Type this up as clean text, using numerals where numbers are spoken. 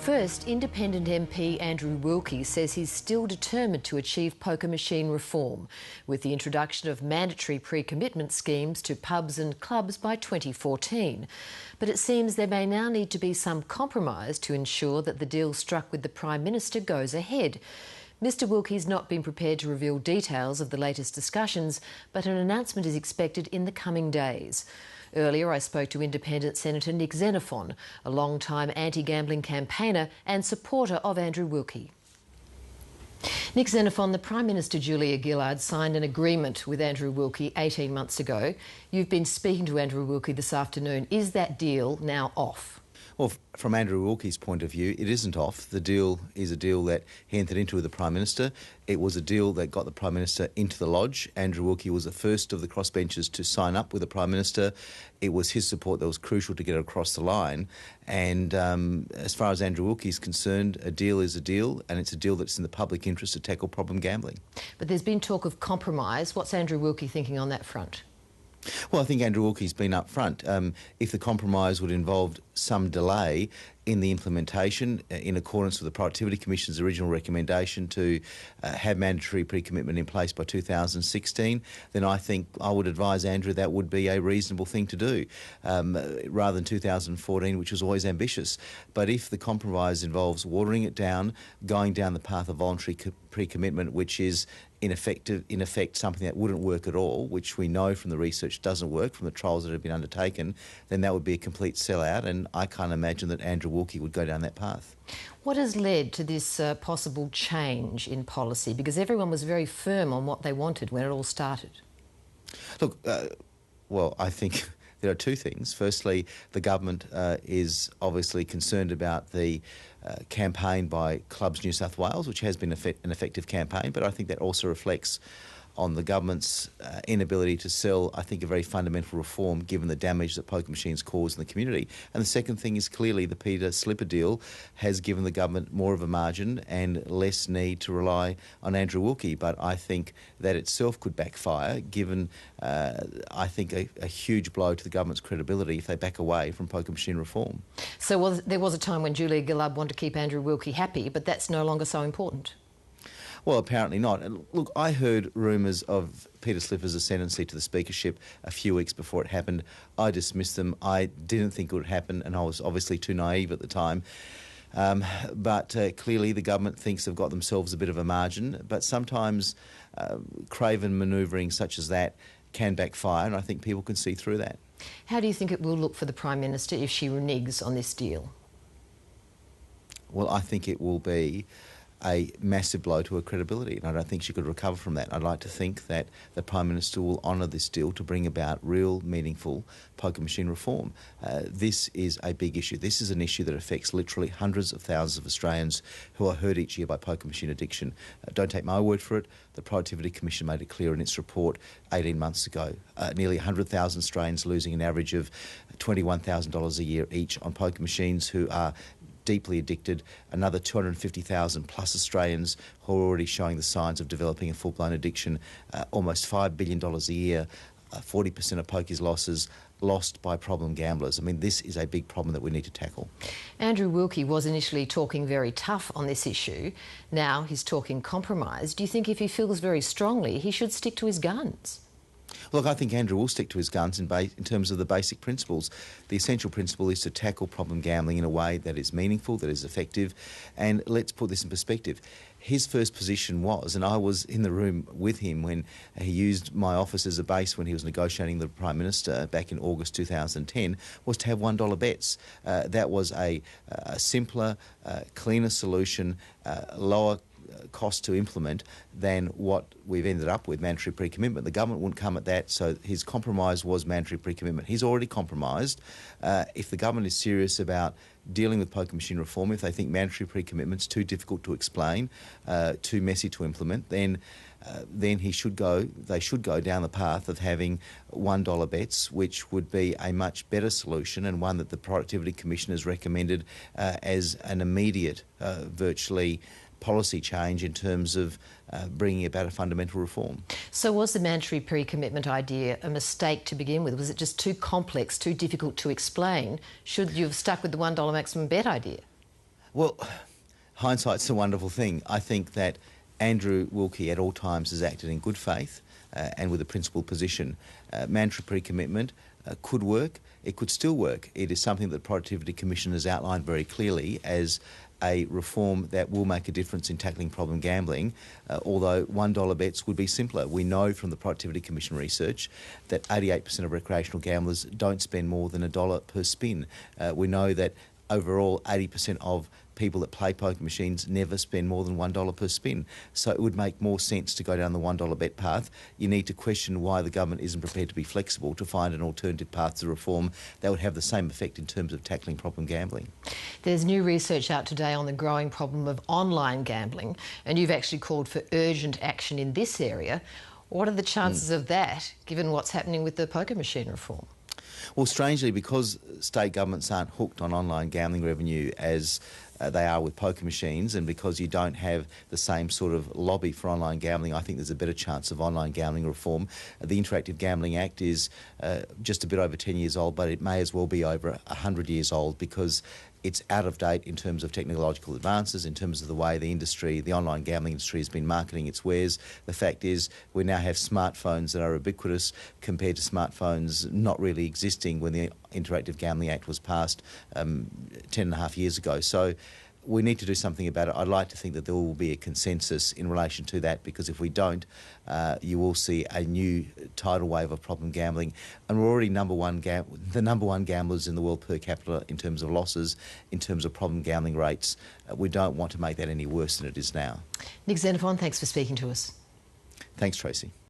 First, independent MP Andrew Wilkie says he's still determined to achieve poker machine reform, with the introduction of mandatory pre-commitment schemes to pubs and clubs by 2014. But it seems there may now need to be some compromise to ensure that the deal struck with the Prime Minister goes ahead. Mr Wilkie's not been prepared to reveal details of the latest discussions, but an announcement is expected in the coming days. Earlier, I spoke to Independent Senator Nick Xenophon, a long-time anti-gambling campaigner and supporter of Andrew Wilkie. Nick Xenophon, the Prime Minister Julia Gillard signed an agreement with Andrew Wilkie 18 months ago. You've been speaking to Andrew Wilkie this afternoon. Is that deal now off? Well, from Andrew Wilkie's point of view, it isn't off. The deal is a deal that he entered into with the Prime Minister. It was a deal that got the Prime Minister into the lodge. Andrew Wilkie was the first of the crossbenchers to sign up with the Prime Minister. It was his support that was crucial to get it across the line. And as far as Andrew Wilkie is concerned, a deal is a deal, and it's a deal that's in the public interest to tackle problem gambling. But there's been talk of compromise. What's Andrew Wilkie thinking on that front? Well, I think Andrew Wilkie's been up front. If the compromise would involve some delay in the implementation, in accordance with the Productivity Commission's original recommendation to have mandatory pre-commitment in place by 2016, then I think I would advise Andrew that would be a reasonable thing to do, rather than 2014, which was always ambitious. But if the compromise involves watering it down, going down the path of voluntary pre-commitment, which is in effect something that wouldn't work at all, which we know from the research doesn't work, from the trials that have been undertaken, then that would be a complete sellout, and I can't imagine that Andrew Wilkie would go down that path. What has led to this possible change in policy? Because everyone was very firm on what they wanted when it all started. Look, well, I think there are two things. Firstly, the government is obviously concerned about the campaign by Clubs New South Wales, which has been an effective campaign, but I think that also reflects on the government's inability to sell, I think, a very fundamental reform given the damage that poker machines cause in the community. And the second thing is clearly the Peter Slipper deal has given the government more of a margin and less need to rely on Andrew Wilkie. But I think that itself could backfire, given, I think, a huge blow to the government's credibility if they back away from poker machine reform. So there was a time when Julia Gillard wanted to keep Andrew Wilkie happy, but that's no longer so important. Well, apparently not. Look, I heard rumours of Peter Slipper's ascendancy to the speakership a few weeks before it happened. I dismissed them. I didn't think it would happen, and I was obviously too naive at the time. But clearly the government thinks they've got themselves a bit of a margin, but sometimes craven manoeuvring such as that can backfire, and I think people can see through that. How do you think it will look for the Prime Minister if she reneges on this deal? Well, I think it will be a massive blow to her credibility, and I don't think she could recover from that. I'd like to think that the Prime Minister will honour this deal to bring about real, meaningful poker machine reform. This is a big issue. This is an issue that affects literally hundreds of thousands of Australians who are hurt each year by poker machine addiction. Don't take my word for it. The Productivity Commission made it clear in its report 18 months ago. Nearly 100,000 Australians losing an average of $21,000 a year each on poker machines who are deeply addicted, another 250,000 plus Australians who are already showing the signs of developing a full-blown addiction, almost $5 billion a year, 40% of poker's losses lost by problem gamblers. I mean, this is a big problem that we need to tackle. Andrew Wilkie was initially talking very tough on this issue. Now he's talking compromise. Do you think if he feels very strongly, he should stick to his guns? Look, I think Andrew will stick to his guns in terms of the basic principles. The essential principle is to tackle problem gambling in a way that is meaningful, that is effective. And let's put this in perspective. His first position was, and I was in the room with him when he used my office as a base when he was negotiating the Prime Minister back in August 2010, was to have $1 bets. That was a simpler, cleaner solution, lower cost to implement than what we've ended up with, mandatory pre-commitment. The government wouldn't come at that, so his compromise was mandatory pre-commitment. He's already compromised. If the government is serious about dealing with poker machine reform, if they think mandatory pre-commitment's too difficult to explain, too messy to implement, then they should go down the path of having $1 bets, which would be a much better solution and one that the Productivity Commission has recommended as an immediate, virtually policy change in terms of bringing about a fundamental reform. So was the mandatory pre-commitment idea a mistake to begin with? Was it just too complex, too difficult to explain? Should you have stuck with the $1 maximum bet idea? Well, hindsight's a wonderful thing. I think that Andrew Wilkie at all times has acted in good faith and with a principled position. Mandatory pre-commitment could work. It could still work. It is something that the Productivity Commission has outlined very clearly as a reform that will make a difference in tackling problem gambling, although $1 bets would be simpler. We know from the Productivity Commission research that 88% of recreational gamblers don't spend more than $1 per spin. We know that overall 80% of people that play poker machines never spend more than $1 per spin. So it would make more sense to go down the $1 bet path. You need to question why the government isn't prepared to be flexible to find an alternative path to reform that would have the same effect in terms of tackling problem gambling. There's new research out today on the growing problem of online gambling, and you've actually called for urgent action in this area. What are the chances of that, given what's happening with the poker machine reform? Well, strangely, because state governments aren't hooked on online gambling revenue as they are with poker machines, and because you don't have the same sort of lobby for online gambling, I think there's a better chance of online gambling reform. The Interactive Gambling Act is just a bit over 10 years old, but it may as well be over 100 years old because it's out of date in terms of technological advances, in terms of the way the industry, the online gambling industry, has been marketing its wares. The fact is we now have smartphones that are ubiquitous compared to smartphones not really existing when the Interactive Gambling Act was passed 10.5 years ago. So we need to do something about it. I'd like to think that there will be a consensus in relation to that, because if we don't, you will see a new tidal wave of problem gambling. And we're already the number one gamblers in the world per capita in terms of losses, in terms of problem gambling rates. We don't want to make that any worse than it is now. Nick Xenophon, thanks for speaking to us. Thanks, Tracy.